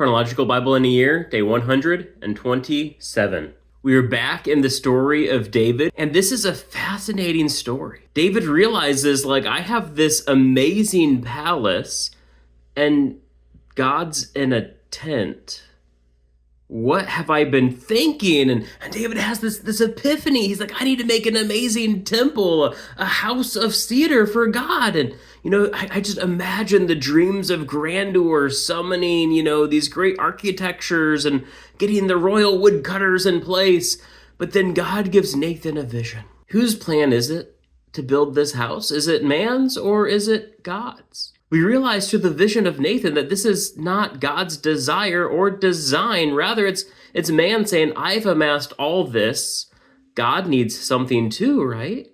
Chronological Bible in a Year, day 127. We are back in the story of David, and this is a fascinating story. David realizes, I have this amazing palace, and God's in a tent. What have I been thinking? And David has this epiphany. He's like, I need to make an amazing temple, a house of cedar for God. And, I just imagine the dreams of grandeur summoning, these great architectures and getting the royal woodcutters in place. But then God gives Nathan a vision. Whose plan is it to build this house? Is it man's or is it God's? We realize through the vision of Nathan that this is not God's desire or design. Rather, it's man saying, I've amassed all this. God needs something too, right?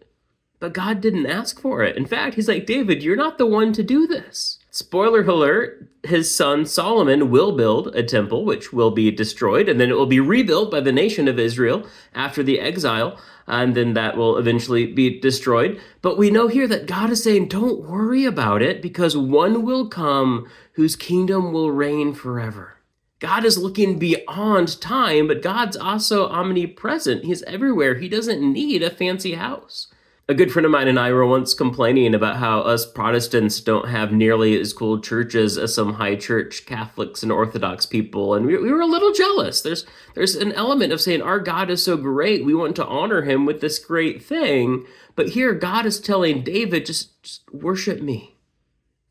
But God didn't ask for it. In fact, he's like, David, you're not the one to do this. Spoiler alert, his son Solomon will build a temple which will be destroyed, and then it will be rebuilt by the nation of Israel after the exile, and then that will eventually be destroyed. But we know here that God is saying, don't worry about it, because one will come whose kingdom will reign forever. God is looking beyond time, but God's also omnipresent. He's everywhere. He doesn't need a fancy house. A good friend of mine and I were once complaining about how us Protestants don't have nearly as cool churches as some high church Catholics and Orthodox people, and we were a little jealous. There's an element of saying, our God is so great, we want to honor him with this great thing. But here God is telling David, just worship me.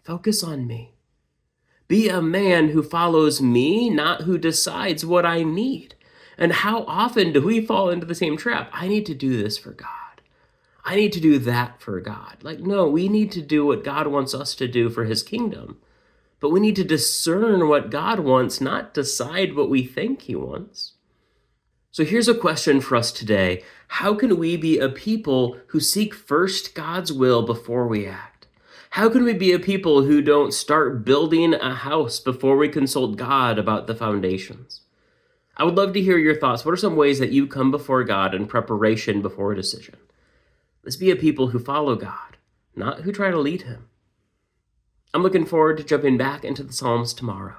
Focus on me. Be a man who follows me, not who decides what I need. And how often do we fall into the same trap? I need to do this for God. I need to do that for God. No, we need to do what God wants us to do for his kingdom. But we need to discern what God wants, not decide what we think he wants. So here's a question for us today. How can we be a people who seek first God's will before we act? How can we be a people who don't start building a house before we consult God about the foundations? I would love to hear your thoughts. What are some ways that you come before God in preparation before a decision? Let's be a people who follow God, not who try to lead him. I'm looking forward to jumping back into the Psalms tomorrow.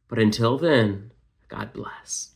But until then, God bless.